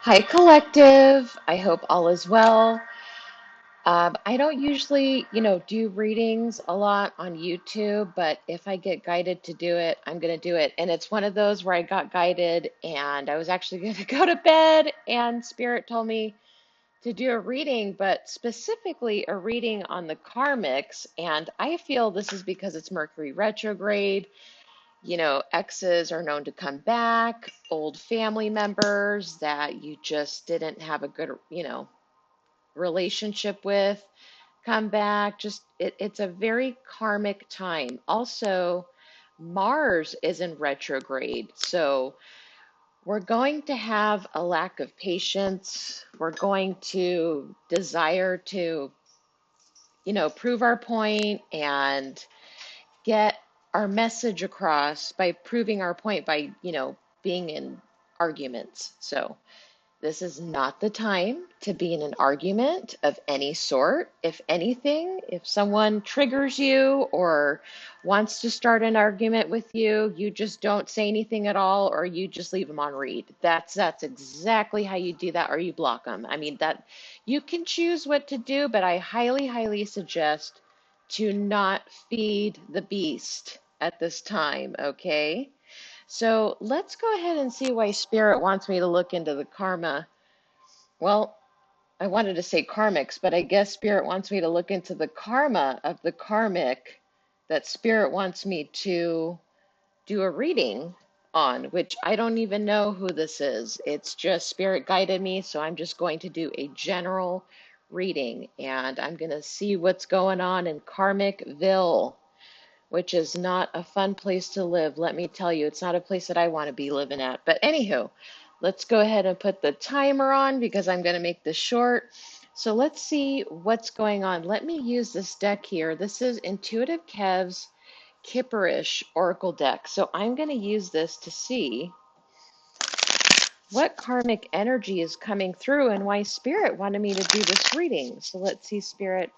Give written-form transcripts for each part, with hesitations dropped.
Hi, collective. I hope all is well. I don't usually, do readings a lot on YouTube, but if I get guided to do it, I'm going to do it. And it's one of those where I got guided and I was actually going to go to bed, and Spirit told me to do a reading, but specifically a reading on the karmics. And I feel this is because it's Mercury retrograde. Exes are known to come back, old family members that you just didn't have a good, relationship with come back. It's a very karmic time. Also, Mars is in retrograde. So we're going to have a lack of patience. We're going to desire to, prove our point and get our message across by proving our point by, being in arguments. So this is not the time to be in an argument of any sort. If anything, if someone triggers you or wants to start an argument with you, you just don't say anything at all, or you just leave them on read. That's exactly how you do that, or you block them. I mean, that you can choose what to do, but I highly, highly suggest to not feed the beast at this time, okay? So let's go ahead and see why Spirit wants me to look into the karma. Well, I wanted to say karmics, but I guess Spirit wants me to look into the karma of the karmic that Spirit wants me to do a reading on, which I don't even know who this is. It's just Spirit guided me, so I'm just going to do a general reading, and I'm going to see what's going on in Karmicville, which is not a fun place to live. Let me tell you, it's not a place that I want to be living at. But anywho, let's go ahead and put the timer on because I'm going to make this short. So let's see what's going on. Let me use this deck here. This is Intuitive Kev's Kipperish Oracle deck. So I'm going to use this to see what karmic energy is coming through and why Spirit wanted me to do this reading. So let's see, Spirit.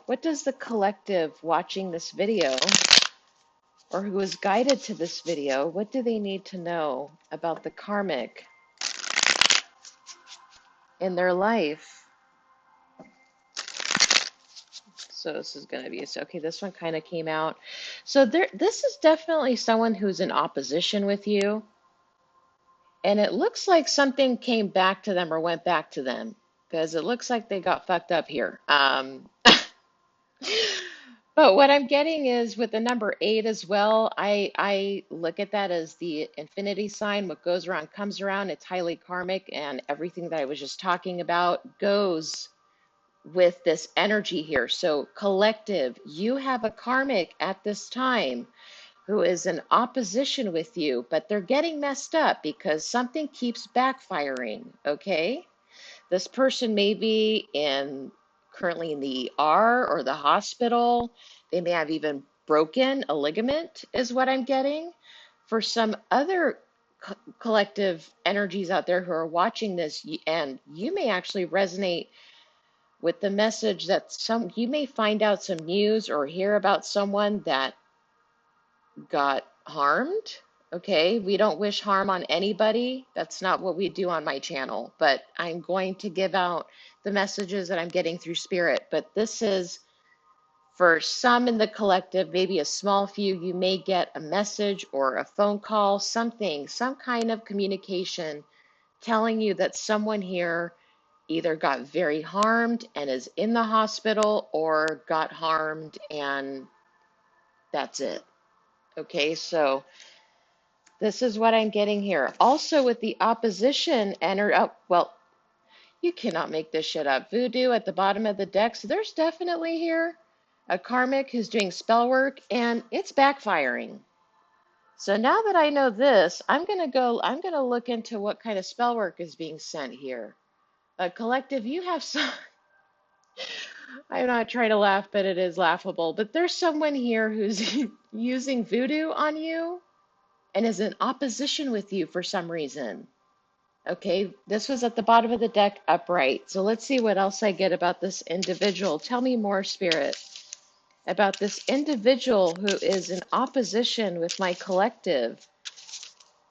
What does the collective watching this video, or who is guided to this video, what do they need to know about the karmic in their life? So this is going to be, so okay, this one kind of came out. So this is definitely someone who's in opposition with you. And it looks like something came back to them or went back to them because it looks like they got fucked up here. But what I'm getting is with the number 8 as well, I look at that as the infinity sign. What goes around comes around. It's highly karmic, and everything that I was just talking about goes with this energy here. So collective, you have a karmic at this time who is in opposition with you, but they're getting messed up because something keeps backfiring, okay? This person may be currently in the ER or the hospital. They may have even broken a ligament, is what I'm getting. For some other collective energies out there who are watching this, and you may actually resonate with the message that you may find out some news or hear about someone that got harmed. Okay, we don't wish harm on anybody. That's not what we do on my channel, but I'm going to give out the messages that I'm getting through Spirit. But this is for some in the collective, maybe a small few. You may get a message or a phone call, something, some kind of communication telling you that someone here either got very harmed and is in the hospital or got harmed and that's it. Okay, so this is what I'm getting here. Also with the opposition, well, you cannot make this shit up. Voodoo at the bottom of the deck. So there's definitely here a karmic who's doing spell work and it's backfiring. So now that I know this, I'm going to look into what kind of spell work is being sent here. Collective, you have some, I'm not trying to laugh, but it is laughable. But there's someone here who's using voodoo on you and is in opposition with you for some reason. Okay, this was at the bottom of the deck upright. So let's see what else I get about this individual. Tell me more, Spirit, about this individual who is in opposition with my collective.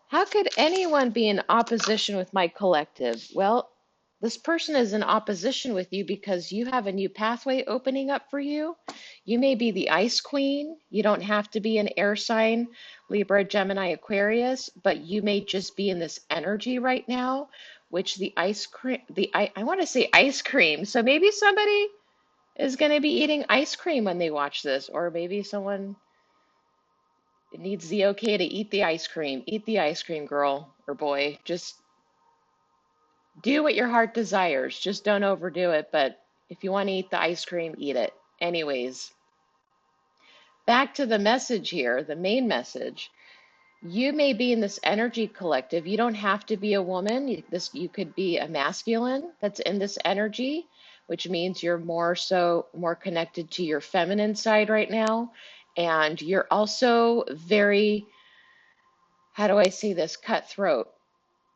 How could anyone be in opposition with my collective? Well, this person is in opposition with you because you have a new pathway opening up for you. You may be the ice queen. You don't have to be an air sign, Libra, Gemini, Aquarius, but you may just be in this energy right now, which the ice cream, I want to say ice cream. So maybe somebody is going to be eating ice cream when they watch this, or maybe someone needs the okay to eat the ice cream. Eat the ice cream, girl or boy. Just do what your heart desires. Just don't overdo it. But if you want to eat the ice cream, eat it. Anyways, back to the message here, the main message. You may be in this energy collective. You don't have to be a woman. You could be a masculine that's in this energy, which means you're more connected to your feminine side right now. And you're also very, how do I say this, cutthroat.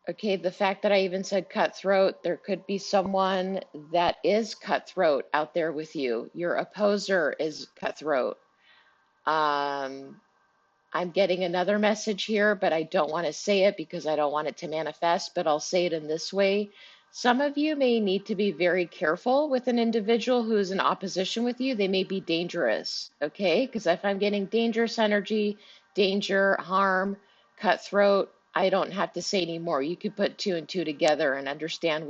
Okay, the fact that I even said cutthroat, there could be someone that is cutthroat out there with you. Your opposer is cutthroat. Um, I'm getting another message here, but I don't want to say it because I don't want it to manifest, but I'll say it in this way. Some of you may need to be very careful with an individual who is in opposition with you. They may be dangerous, okay? Because if I'm getting dangerous energy, danger, harm, cutthroat, I don't have to say anymore. You could put two and two together and understand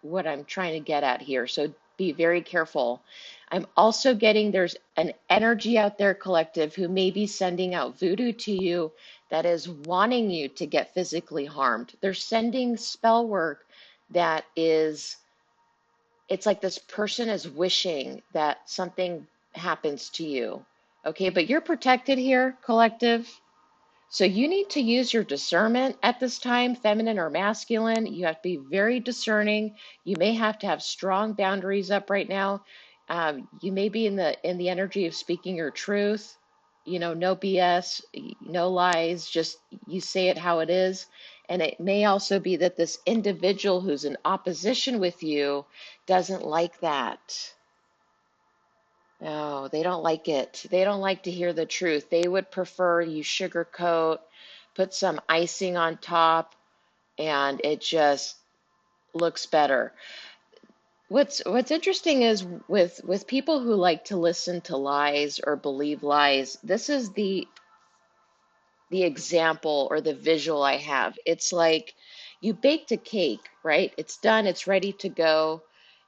what I'm trying to get at here. So be very careful. I'm also getting there's an energy out there, collective, who may be sending out voodoo to you that is wanting you to get physically harmed. They're sending spell work that is, it's like this person is wishing that something happens to you. Okay, but you're protected here, collective. So you need to use your discernment at this time, feminine or masculine. You have to be very discerning. You may have to have strong boundaries up right now. You may be in the energy of speaking your truth. You know, no BS, no lies. Just you say it how it is. And it may also be that this individual who's in opposition with you doesn't like that. No, they don't like it. They don't like to hear the truth. They would prefer you sugarcoat, put some icing on top, and it just looks better. What's interesting is with people who like to listen to lies or believe lies, this is the example or the visual I have. It's like you baked a cake, right? It's done, it's ready to go,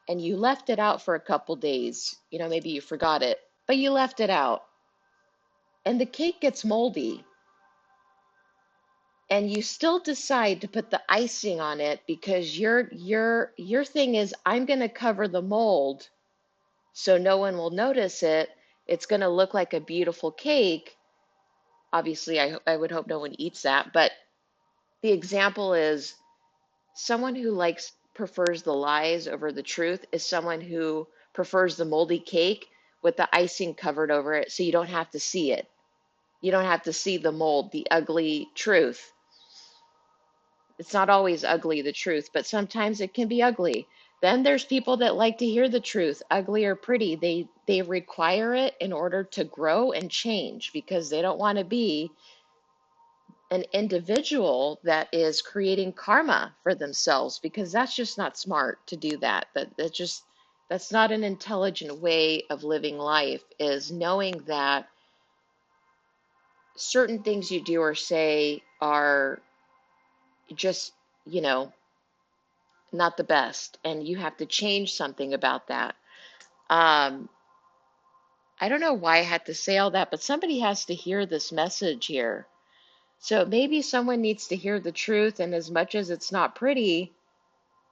and you left it out for a couple days. You know, maybe you forgot it, but you left it out. And the cake gets moldy, and you still decide to put the icing on it because your thing is, I'm going to cover the mold so no one will notice it. It's going to look like a beautiful cake. Obviously, I would hope no one eats that, but the example is someone who prefers the lies over the truth is someone who prefers the moldy cake with the icing covered over it so you don't have to see it. You don't have to see the mold, the ugly truth. It's not always ugly, the truth, but sometimes it can be ugly. Then there's people that like to hear the truth, ugly or pretty. They require it in order to grow and change because they don't want to be an individual that is creating karma for themselves because that's just not smart to do that. That's not an intelligent way of living life, is knowing that certain things you do or say are just, you know, not the best, and you have to change something about that. Um, I don't know why I had to say all that, but somebody has to hear this message here. So maybe someone needs to hear the truth, and as much as it's not pretty,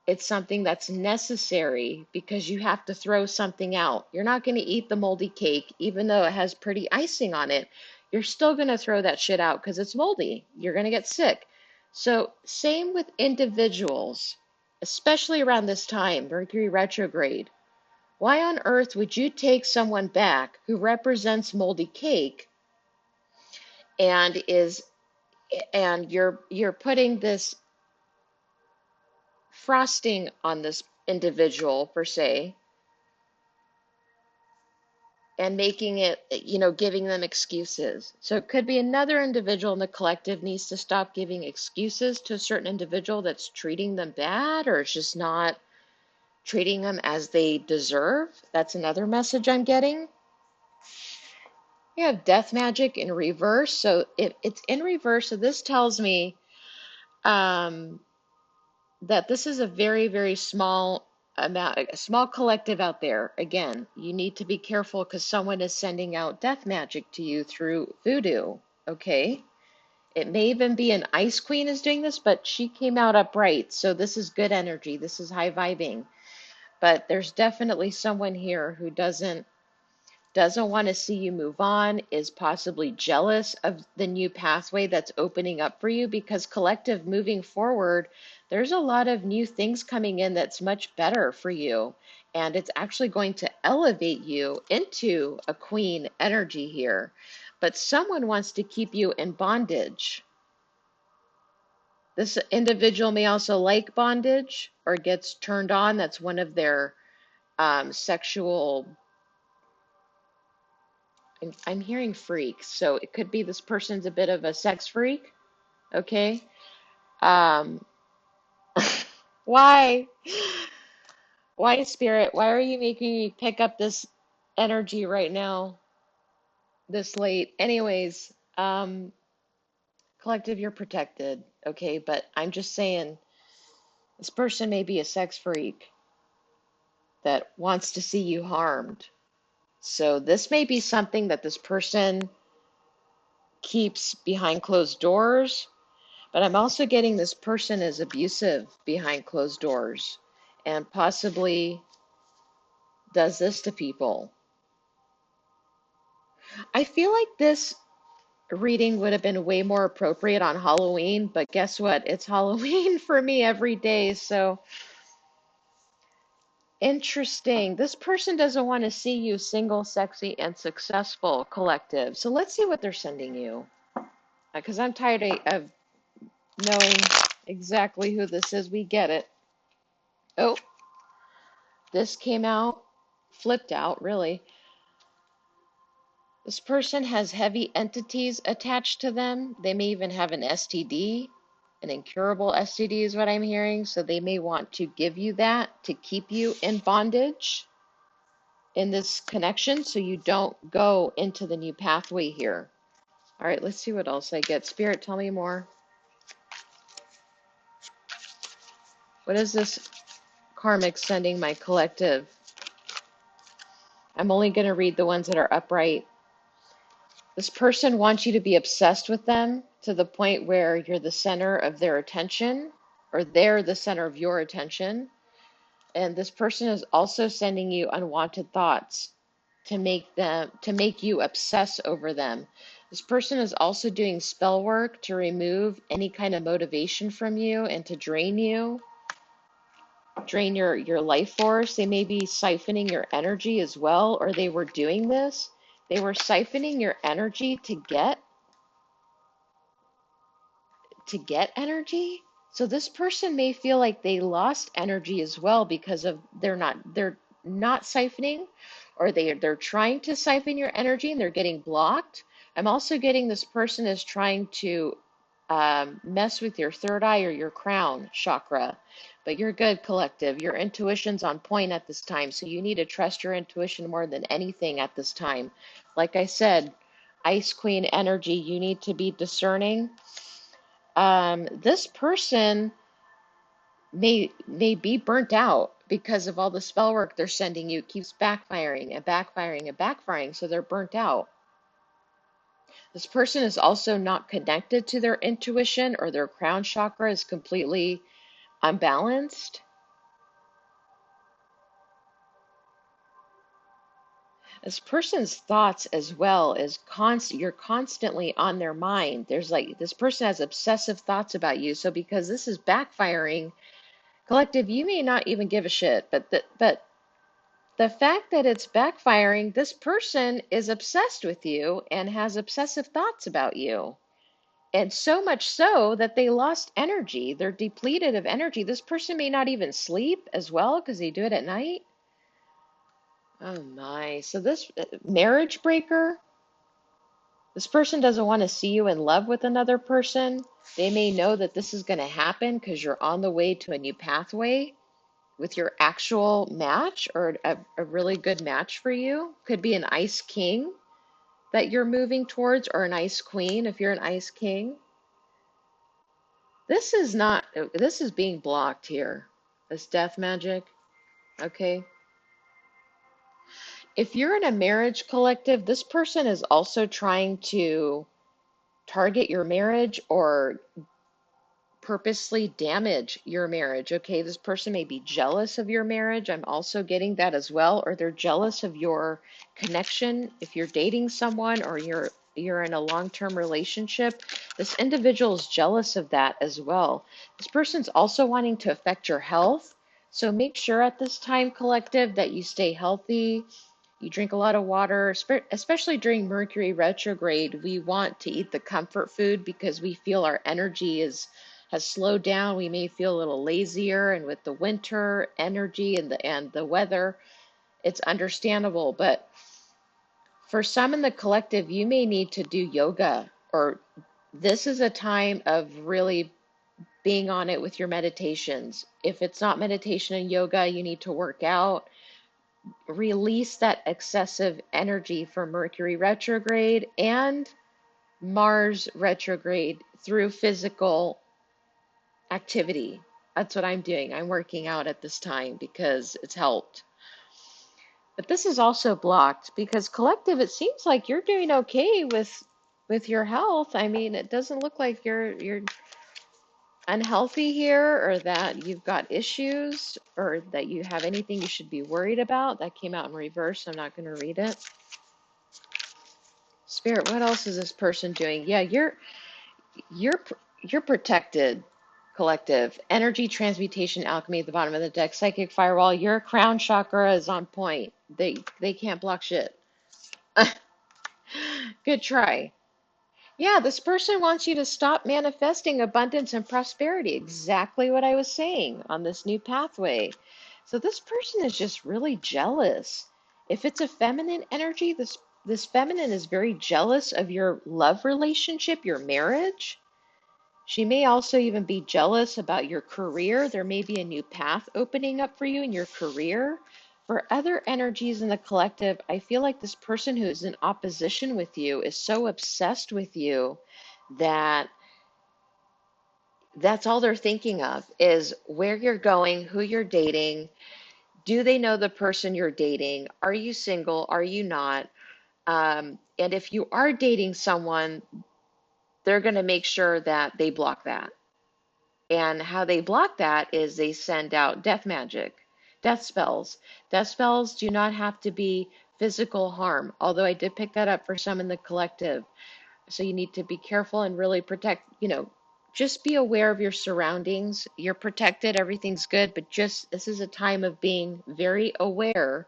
it's something that's necessary because you have to throw something out. You're not going to eat the moldy cake, even though it has pretty icing on it. You're still going to throw that shit out because it's moldy. You're going to get sick. So, same with individuals, especially around this time, Mercury retrograde. Why on earth would you take someone back who represents moldy cake and is and you're putting this frosting on this individual per se, and making it, giving them excuses. So it could be another individual in the collective needs to stop giving excuses to a certain individual that's treating them bad or is just not treating them as they deserve. That's another message I'm getting. You have death magic in reverse. So if it's in reverse, so this tells me um, that this is a very, very small amount, a small collective out there. Again, you need to be careful because someone is sending out death magic to you through voodoo. Okay. It may even be an ice queen is doing this, but she came out upright. So this is good energy. This is high vibing. But there's definitely someone here who doesn't want to see you move on, is possibly jealous of the new pathway that's opening up for you because collective moving forward, there's a lot of new things coming in that's much better for you. And it's actually going to elevate you into a queen energy here. But someone wants to keep you in bondage. This individual may also like bondage or gets turned on. That's one of their sexual. I'm hearing freaks, so it could be this person's a bit of a sex freak. Okay. Um, why? Why, Spirit? Why are you making me pick up this energy right now, this late? Anyways, collective, you're protected. Okay. But I'm just saying this person may be a sex freak that wants to see you harmed. So this may be something that this person keeps behind closed doors. But I'm also getting this person is abusive behind closed doors and possibly does this to people. I feel like this reading would have been way more appropriate on Halloween, but guess what? It's Halloween for me every day. So interesting. This person doesn't want to see you single, sexy, and successful, collective. So let's see what they're sending you. Because I'm tired of knowing exactly who this is. We get it. Oh, this came out, flipped out, really. This person has heavy entities attached to them. They may even have an STD, an incurable STD is what I'm hearing. So they may want to give you that to keep you in bondage in this connection so you don't go into the new pathway here. All right, let's see what else I get. Spirit, tell me more. What is this karmic sending my collective? I'm only going to read the ones that are upright. This person wants you to be obsessed with them to the point where you're the center of their attention or they're the center of your attention. And this person is also sending you unwanted thoughts to make you obsess over them. This person is also doing spell work to remove any kind of motivation from you and to drain you, drain your life force. They may be siphoning your energy as well, or they were doing this. They were siphoning your energy to get energy. So this person may feel like they lost energy as well because of they're not siphoning, or they're trying to siphon your energy and they're getting blocked. I'm also getting this person is trying to mess with your third eye or your crown chakra. But you're good, collective. Your intuition's on point at this time, so you need to trust your intuition more than anything at this time. Like I said, Ice Queen energy, you need to be discerning. This person may be burnt out because of all the spell work they're sending you. It keeps backfiring and backfiring and backfiring, so they're burnt out. This person is also not connected to their intuition, or their crown chakra is completely unbalanced. This person's thoughts as well is you're constantly on their mind. There's like this person has obsessive thoughts about you. So because this is backfiring, collective, you may not even give a shit, but the fact that it's backfiring, this person is obsessed with you and has obsessive thoughts about you. And so much so that they lost energy. They're depleted of energy. This person may not even sleep as well because they do it at night. Oh my. So this marriage breaker, this person doesn't want to see you in love with another person. They may know that this is going to happen because you're on the way to a new pathway with your actual match or a really good match for you. Could be an ice king that you're moving towards or an ice queen if you're an ice king. This is not, this is being blocked here. This death magic. Okay. If you're in a marriage collective, this person is also trying to target your marriage or purposely damage your marriage. Okay, this person may be jealous of your marriage. I'm also getting that as well, or they're jealous of your connection. If you're dating someone or you're in a long-term relationship, this individual is jealous of that as well. This person's also wanting to affect your health. So make sure at this time, collective, that you stay healthy, you drink a lot of water, especially during Mercury retrograde. We want to eat the comfort food because we feel our energy has slowed down. We may feel a little lazier, and with the winter energy and the weather, it's understandable. But for some in the collective, you may need to do yoga, or this is a time of really being on it with your meditations. If it's not meditation and yoga, you need to work out, release that excessive energy from Mercury retrograde and Mars retrograde through physical activity. That's what I'm doing. I'm working out at this time because it's helped. But this is also blocked because collective, it seems like you're doing okay with your health. I mean, it doesn't look like you're unhealthy here or that you've got issues or that you have anything you should be worried about. That came out in reverse. I'm not going to read it. Spirit, what else is this person doing? Yeah, you're you're protected, collective. Energy transmutation alchemy at the bottom of the deck. Psychic firewall. Your crown chakra is on point. They can't block shit. Good try. Yeah, this person wants you to stop manifesting abundance and prosperity. Exactly what I was saying on this new pathway. So this person is just really jealous. If it's a feminine energy, this feminine is very jealous of your love relationship, your marriage. She may also even be jealous about your career. There may be a new path opening up for you in your career. For other energies in the collective, I feel like this person who is in opposition with you is so obsessed with you that that's all they're thinking of is where you're going, who you're dating. Do they know the person you're dating? Are you single? Are you not? And if you are dating someone, they're going to make sure that they block that. And how they block that is they send out death magic, death spells. Death spells do not have to be physical harm, although I did pick that up for some in the collective. So you need to be careful and really protect, just be aware of your surroundings. You're protected, everything's good, but just this is a time of being very aware.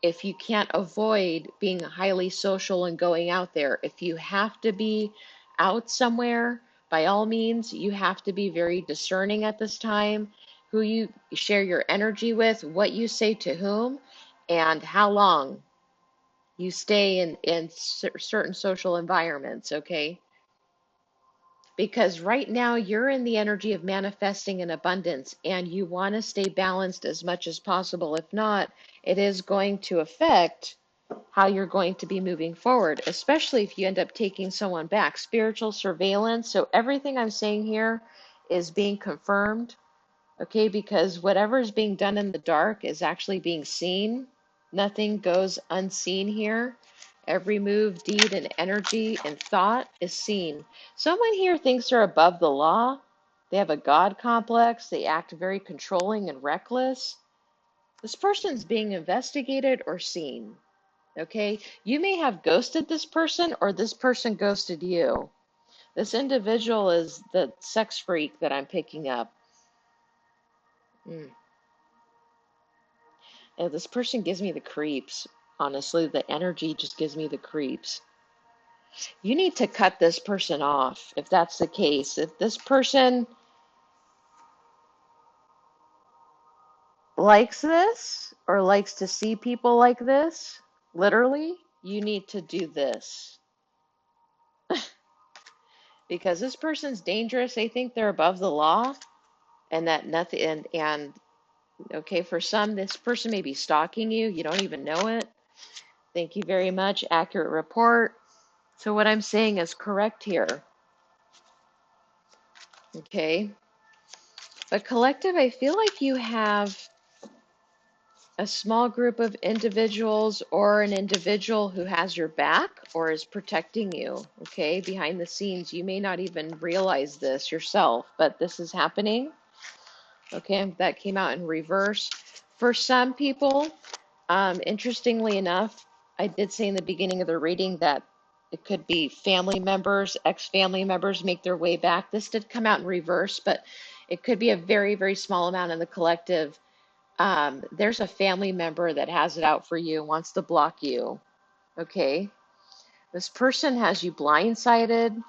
If you can't avoid being highly social and going out there, if you have to be out somewhere, by all means, you have to be very discerning at this time, who you share your energy with, what you say to whom, and how long you stay in certain social environments, okay? Because right now you're in the energy of manifesting in abundance and you want to stay balanced as much as possible. If not, it is going to affect how you're going to be moving forward, especially if you end up taking someone back. Spiritual surveillance. So everything I'm saying here is being confirmed, okay? Because whatever is being done in the dark is actually being seen. Nothing goes unseen here. Every move, deed, and energy and thought is seen. Someone here thinks they're above the law. They have a God complex. They act very controlling and reckless. This person's being investigated or seen. Okay? You may have ghosted this person or this person ghosted you. This individual is the sex freak that I'm picking up. And this person gives me the creeps. Honestly, the energy just gives me the creeps. You need to cut this person off if that's the case. If this person likes this or likes to see people like this, literally, you need to do this. Because this person's dangerous. They think they're above the law and that nothing, and okay, for some, this person may be stalking you. You don't even know it. Thank you very much. Accurate report. So what I'm saying is correct here. Okay. But collective, I feel like you have a small group of individuals or an individual who has your back or is protecting you. Okay. Behind the scenes, you may not even realize this yourself, but this is happening. Okay. That came out in reverse. For some people, interestingly enough, I did say in the beginning of the reading that it could be family members, ex-family members make their way back. This did come out in reverse, but it could be a very, very small amount in the collective. There's a family member that has it out for you, wants to block you. Okay. This person has you blindsided.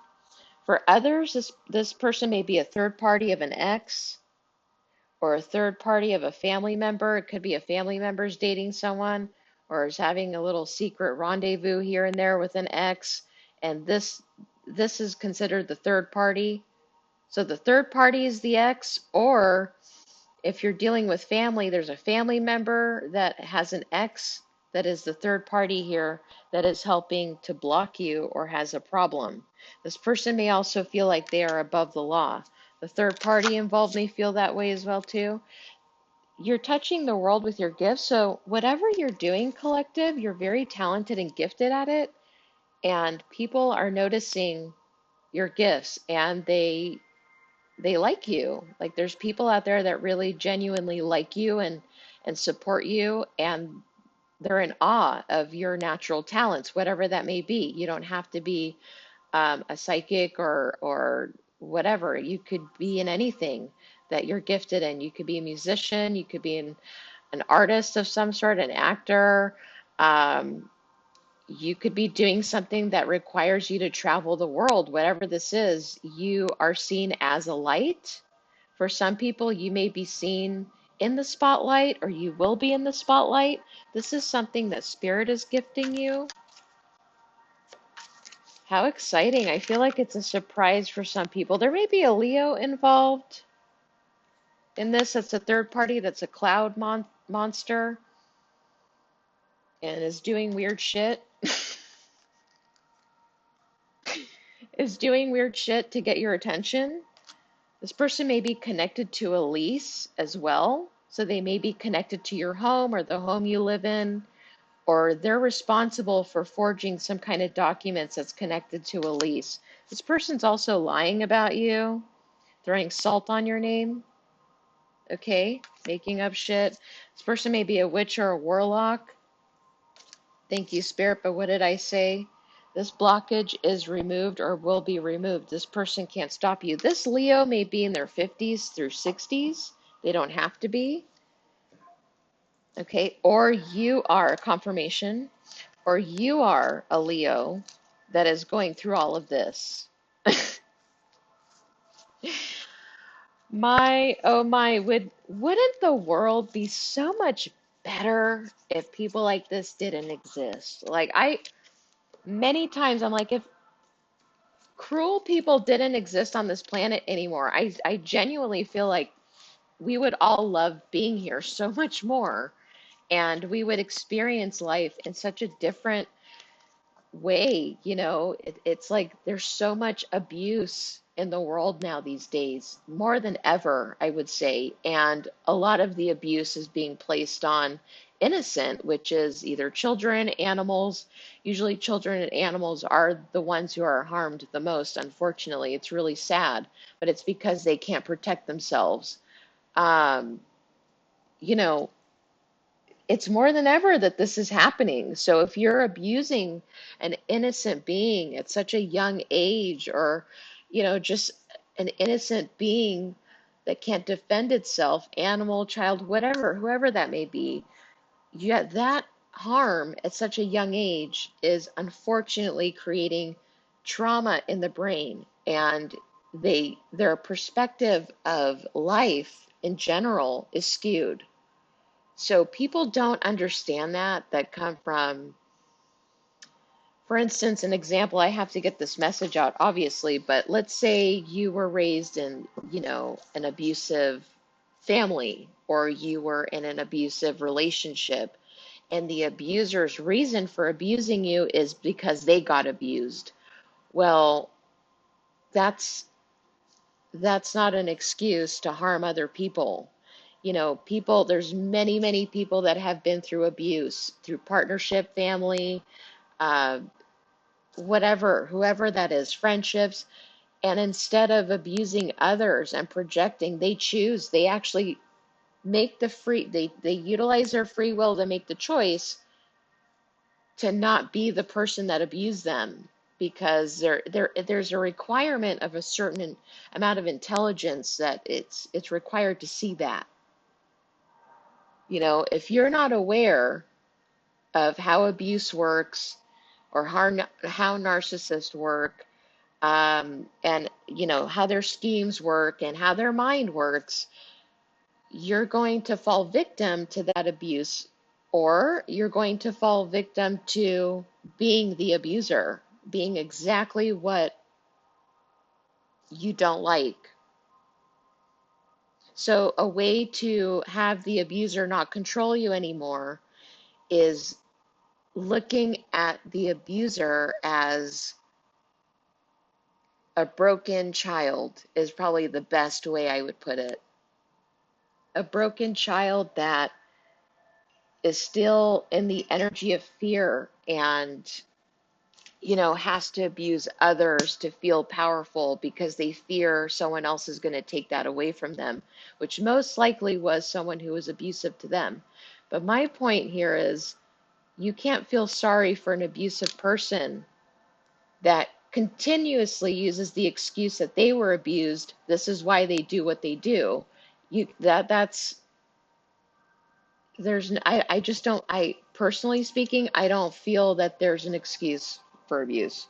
For others, this person may be a third party of an ex or a third party of a family member. It could be a family member's dating someone or is having a little secret rendezvous here and there with an ex. And this is considered the third party. So the third party is the ex, or if you're dealing with family, there's a family member that has an ex that is the third party here that is helping to block you or has a problem. This person may also feel like they are above the law. The third party involved may feel that way as well too. You're touching the world with your gifts. So whatever you're doing, collective, you're very talented and gifted at it. And people are noticing your gifts and they like you. Like there's people out there that really genuinely like you and support you, and they're in awe of your natural talents, whatever that may be. You don't have to be a psychic or whatever. You could be in anything that you're gifted in. You could be a musician, you could be an artist of some sort, an actor. Um, you could be doing something that requires you to travel the world. Whatever this is, you are seen as a light. For some people, you may be seen in the spotlight or you will be in the spotlight. This is something that Spirit is gifting you. How exciting. I feel like it's a surprise for some people. There may be a Leo involved in this. That's a third party, that's a cloud monster and is doing weird shit. Is doing weird shit to get your attention. This person may be connected to a lease as well. So they may be connected to your home or the home you live in, or they're responsible for forging some kind of documents that's connected to a lease. This person's also lying about you, throwing salt on your name, okay? Making up shit. This person may be a witch or a warlock. Thank you, Spirit, but what did I say? This blockage is removed or will be removed. This person can't stop you. This Leo may be in their 50s through 60s. They don't have to be. Okay, or you are a confirmation, or you are a Leo that is going through all of this. My, oh my, wouldn't the world be so much better if people like this didn't exist? Like many times I'm like, if cruel people didn't exist on this planet anymore, I genuinely feel like we would all love being here so much more, and we would experience life in such a different way. It's like there's so much abuse in the world now these days, more than ever, I would say. And a lot of the abuse is being placed on innocent, which is either children, animals. Usually children and animals are the ones who are harmed the most, unfortunately. It's really sad, but it's because they can't protect themselves. Um, you know, it's more than ever that this is happening. So if you're abusing an innocent being at such a young age, or, just an innocent being that can't defend itself, animal, child, whatever, whoever that may be, yet that harm at such a young age is unfortunately creating trauma in the brain, and their perspective of life in general is skewed. So people don't understand that come from, for instance, an example, I have to get this message out, obviously, but let's say you were raised in, an abusive family, or you were in an abusive relationship, and the abuser's reason for abusing you is because they got abused. Well, that's that's not an excuse to harm other people. There's many, many people that have been through abuse, through partnership, family, uh, whatever, whoever that is, friendships. And instead of abusing others and projecting, they actually make they utilize their free will to make the choice to not be the person that abused them, because there's a requirement of a certain amount of intelligence that it's required to see that. If you're not aware of how abuse works, or how narcissists work, and how their schemes work and how their mind works, you're going to fall victim to that abuse, or you're going to fall victim to being the abuser, being exactly what you don't like. So a way to have the abuser not control you anymore is looking at the abuser as a broken child, is probably the best way I would put it. A broken child that is still in the energy of fear, and has to abuse others to feel powerful because they fear someone else is going to take that away from them, which most likely was someone who was abusive to them. But my point here is, you can't feel sorry for an abusive person that continuously uses the excuse that they were abused. This is why they do what they do. You that that's there's I just don't, I personally speaking, I don't feel that there's an excuse for abuse.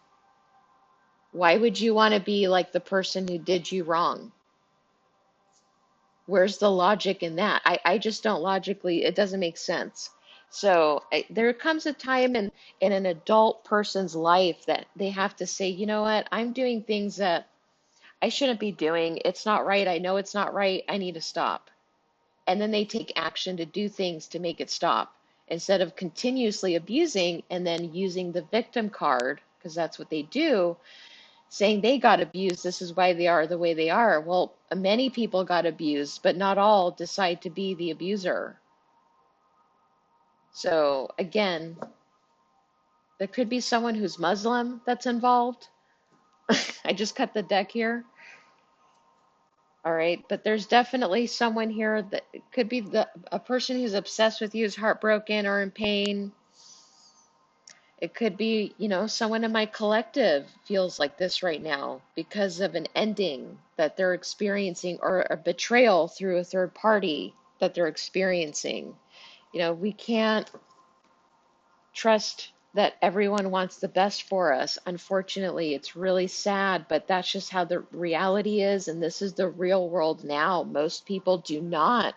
Why would you want to be like the person who did you wrong? Where's the logic in that? I just don't logically, it doesn't make sense. So there comes a time in an adult person's life that they have to say, you know what, I'm doing things that I shouldn't be doing. It's not right. I know it's not right. I need to stop. And then they take action to do things to make it stop, instead of continuously abusing and then using the victim card, because that's what they do, saying they got abused. This is why they are the way they are. Well, many people got abused, but not all decide to be the abuser. So again, there could be someone who's Muslim that's involved. I just cut the deck here. All right, but there's definitely someone here that could be a person who's obsessed with you, is heartbroken or in pain. It could be, someone in my collective feels like this right now because of an ending that they're experiencing, or a betrayal through a third party that they're experiencing. We can't trust that everyone wants the best for us. Unfortunately, it's really sad, but that's just how the reality is, and this is the real world now. Most people do not.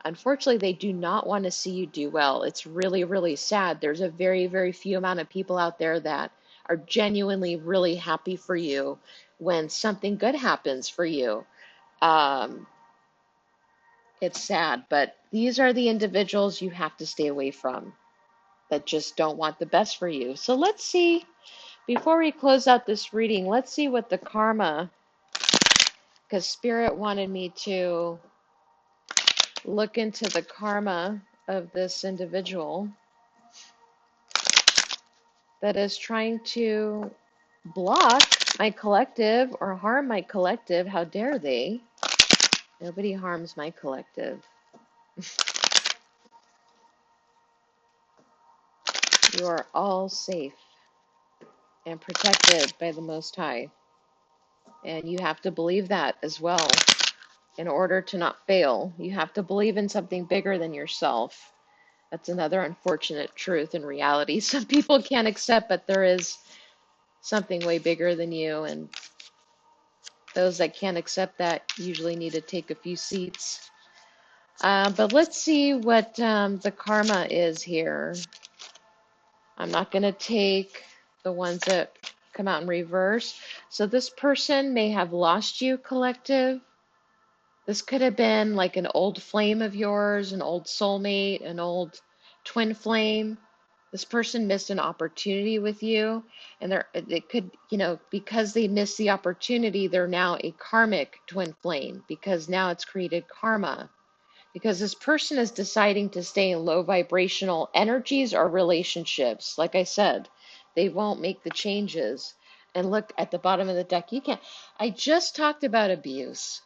Unfortunately, they do not want to see you do well. It's really, really sad. There's a very, very few amount of people out there that are genuinely really happy for you when something good happens for you. Um, it's sad, but these are the individuals you have to stay away from, that just don't want the best for you. So let's see, before we close out this reading, let's see what the karma, because Spirit wanted me to look into the karma of this individual that is trying to block my collective or harm my collective. How dare they? Nobody harms my collective. You are all safe and protected by the Most High. And you have to believe that as well in order to not fail. You have to believe in something bigger than yourself. That's another unfortunate truth and reality some people can't accept, but there is something way bigger than you, and those that can't accept that usually need to take a few seats. But let's see what the karma is here. I'm not going to take the ones that come out in reverse. So this person may have lost you, collective. This could have been like an old flame of yours, an old soulmate, an old twin flame. This person missed an opportunity with you, and it could, because they missed the opportunity, they're now a karmic twin flame because now it's created karma. Because this person is deciding to stay in low vibrational energies or relationships. Like I said, they won't make the changes. And look at the bottom of the deck. You can't. I just talked about abuse.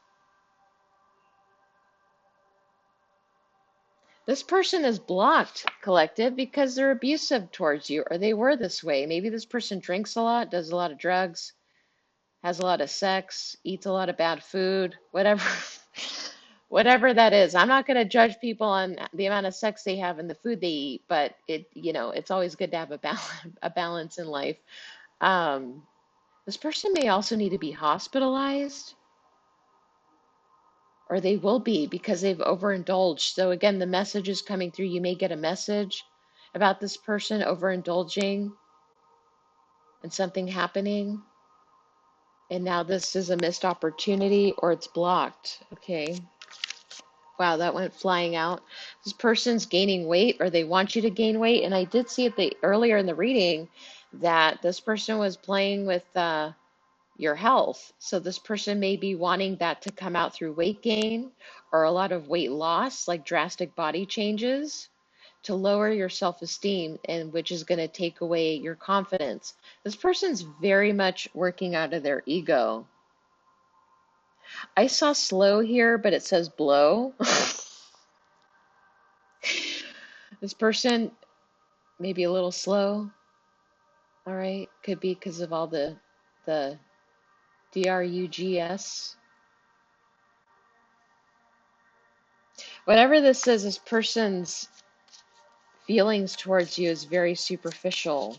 This person is blocked, collective, because they're abusive towards you, or they were this way. Maybe this person drinks a lot, does a lot of drugs, has a lot of sex, eats a lot of bad food, whatever. Whatever that is. I'm not going to judge people on the amount of sex they have and the food they eat, but it's always good to have a balance in life. Um, this person may also need to be hospitalized, or they will be because they've overindulged. So again, the message is coming through. You may get a message about this person overindulging and something happening. And now this is a missed opportunity or it's blocked. Okay. Wow, that went flying out. This person's gaining weight or they want you to gain weight. And I did see it earlier in the reading that this person was playing with your health. So this person may be wanting that to come out through weight gain or a lot of weight loss, like drastic body changes to lower your self-esteem, and which is going to take away your confidence. This person's very much working out of their ego. I saw slow here, but it says blow. This person may be a little slow. All right, could be because of all the drugs. Whatever this is, this person's feelings towards you is very superficial.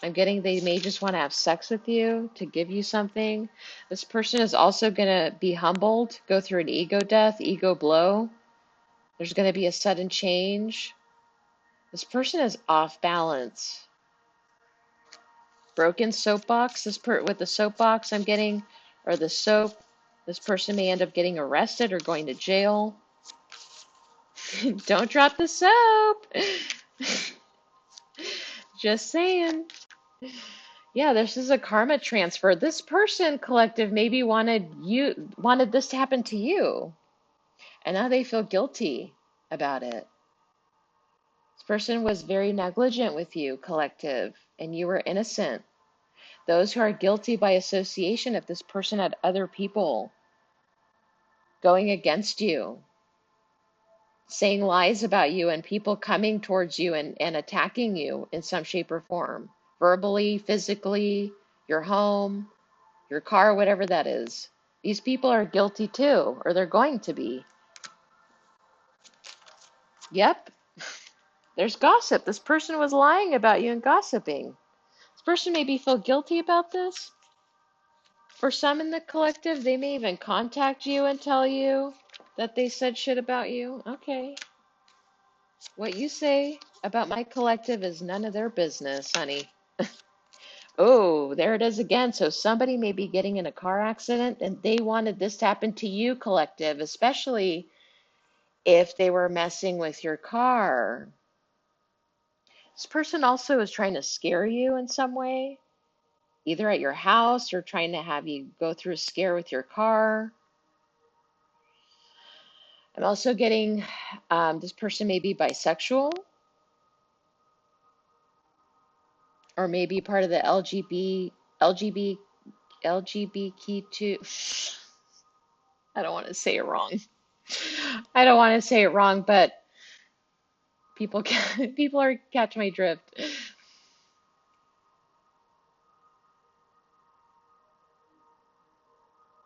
I'm getting they may just want to have sex with you to give you something. This person is also going to be humbled, go through an ego death, ego blow. There's going to be a sudden change. This person is off balance. Broken soapbox. With the soapbox I'm getting, or the soap, this person may end up getting arrested or going to jail. Don't drop the soap. Just saying. Yeah, this is a karma transfer. This person, collective, maybe wanted this to happen to you, and now they feel guilty about it. This person was very negligent with you, collective, and you were innocent. Those who are guilty by association, if this person had other people going against you, saying lies about you, and people coming towards you and attacking you in some shape or form, verbally, physically, your home, your car, whatever that is. These people are guilty too, or they're going to be. Yep, there's gossip. This person was lying about you and gossiping. This person maybe feel guilty about this. For some in the collective, they may even contact you and tell you that they said shit about you. Okay. What you say about my collective is none of their business, honey. Oh, there it is again. So somebody may be getting in a car accident and they wanted this to happen to you, collective, especially if they were messing with your car. This person also is trying to scare you in some way, either at your house or trying to have you go through a scare with your car. I'm also getting this person may be bisexual or maybe part of the LGBTQ2. I don't want to say it wrong. I don't want to say it wrong, but people are catch my drift.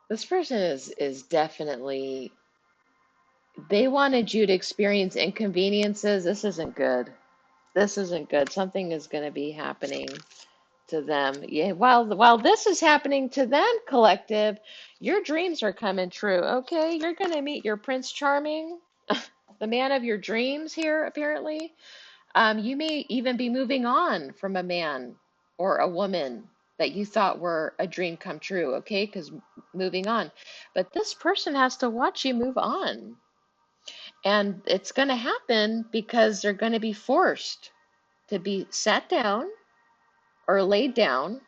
This person is definitely, they wanted you to experience inconveniences. This isn't good. This isn't good. Something is going to be happening to them. Yeah, while this is happening to them, collective, your dreams are coming true. Okay, you're gonna meet your Prince Charming, the man of your dreams here, apparently. You may even be moving on from a man or a woman that you thought were a dream come true, okay? Because moving on. But this person has to watch you move on. And it's going to happen because they're going to be forced to be sat down or laid down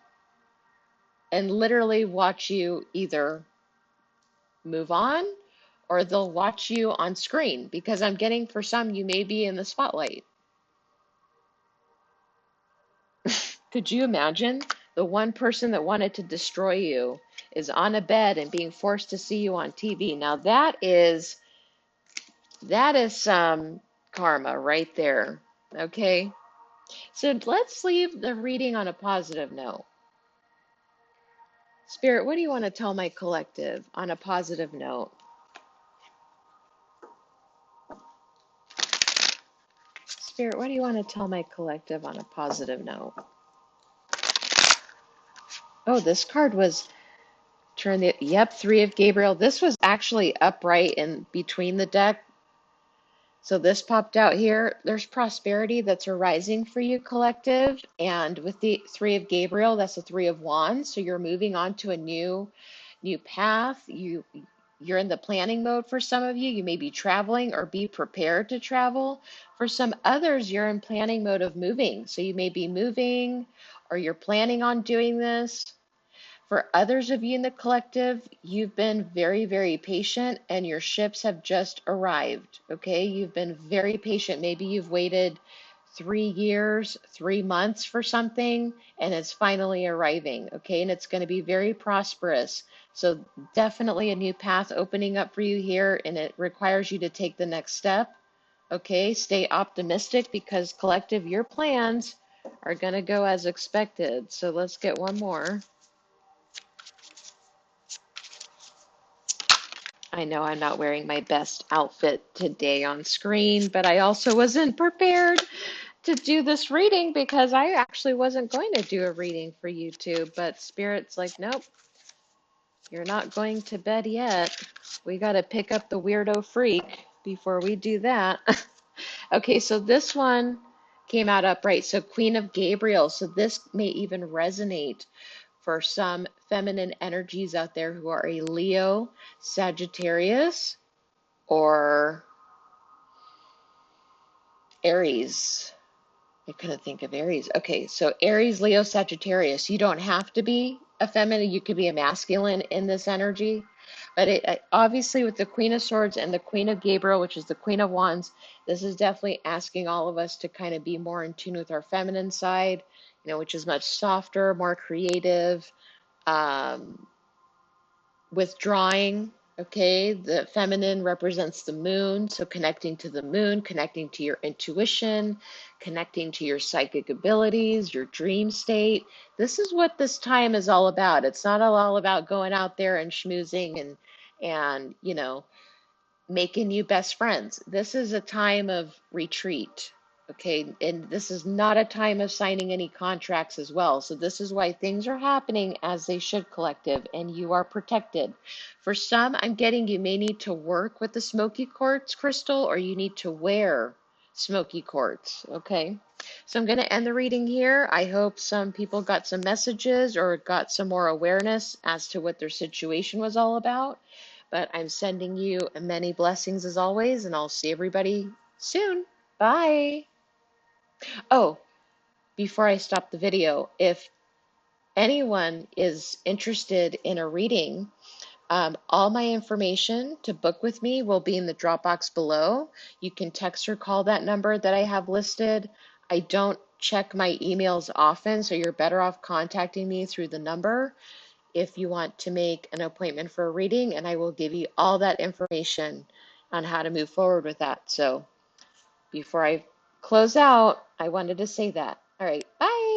and literally watch you either move on or they'll watch you on screen because I'm getting for some, you may be in the spotlight. Could you imagine the one person that wanted to destroy you is on a bed and being forced to see you on TV? Now that is some karma right there. Okay. So let's leave the reading on a positive note. Spirit, what do you want to tell my collective on a positive note? Spirit, what do you want to tell my collective on a positive note? Oh, this card was yep, Three of Gabriel. This was actually upright in between the deck. So this popped out here. There's prosperity that's arising for you, collective. And with the Three of Gabriel, that's the Three of Wands. So you're moving on to a new path. You're in the planning mode for some of you. You may be traveling or be prepared to travel. For some others, you're in planning mode of moving. So you may be moving or you're planning on doing this. For others of you in the collective, you've been very, very patient and your ships have just arrived. Okay, you've been very patient. Maybe you've waited 3 years, 3 months for something and it's finally arriving. Okay, and it's going to be very prosperous. So definitely a new path opening up for you here, and it requires you to take the next step. Okay, stay optimistic because collective, your plans are going to go as expected. So let's get one more. I know I'm not wearing my best outfit today on screen, but I also wasn't prepared to do this reading because I actually wasn't going to do a reading for YouTube, but Spirit's like, nope, you're not going to bed yet. We got to pick up the weirdo freak before we do that. Okay, so this one came out upright. So Queen of Gabriel. So this may even resonate for some feminine energies out there who are a Leo, Sagittarius, or Aries. I couldn't think of Aries. Okay, so Aries, Leo, Sagittarius. You don't have to be a feminine. You could be a masculine in this energy. But obviously with the Queen of Swords and the Queen of Gabriel, which is the Queen of Wands, this is definitely asking all of us to kind of be more in tune with our feminine side, which is much softer, more creative, um, withdrawing. Okay, the feminine represents the moon, so connecting to the moon, connecting to your intuition, connecting to your psychic abilities, your dream state. This is what this time is all about. It's not all about going out there and schmoozing and making new best friends. This is a time of retreat. Okay, and this is not a time of signing any contracts as well. So this is why things are happening as they should, collective, and you are protected. For some, I'm getting you may need to work with the smoky quartz crystal, or you need to wear smoky quartz. Okay, so I'm going to end the reading here. I hope some people got some messages or got some more awareness as to what their situation was all about. But I'm sending you many blessings as always, and I'll see everybody soon. Bye. Oh, before I stop the video, if anyone is interested in a reading, all my information to book with me will be in the Dropbox below. You can text or call that number that I have listed. I don't check my emails often, so you're better off contacting me through the number if you want to make an appointment for a reading, and I will give you all that information on how to move forward with that. So before I close out, I wanted to say that. All right, bye.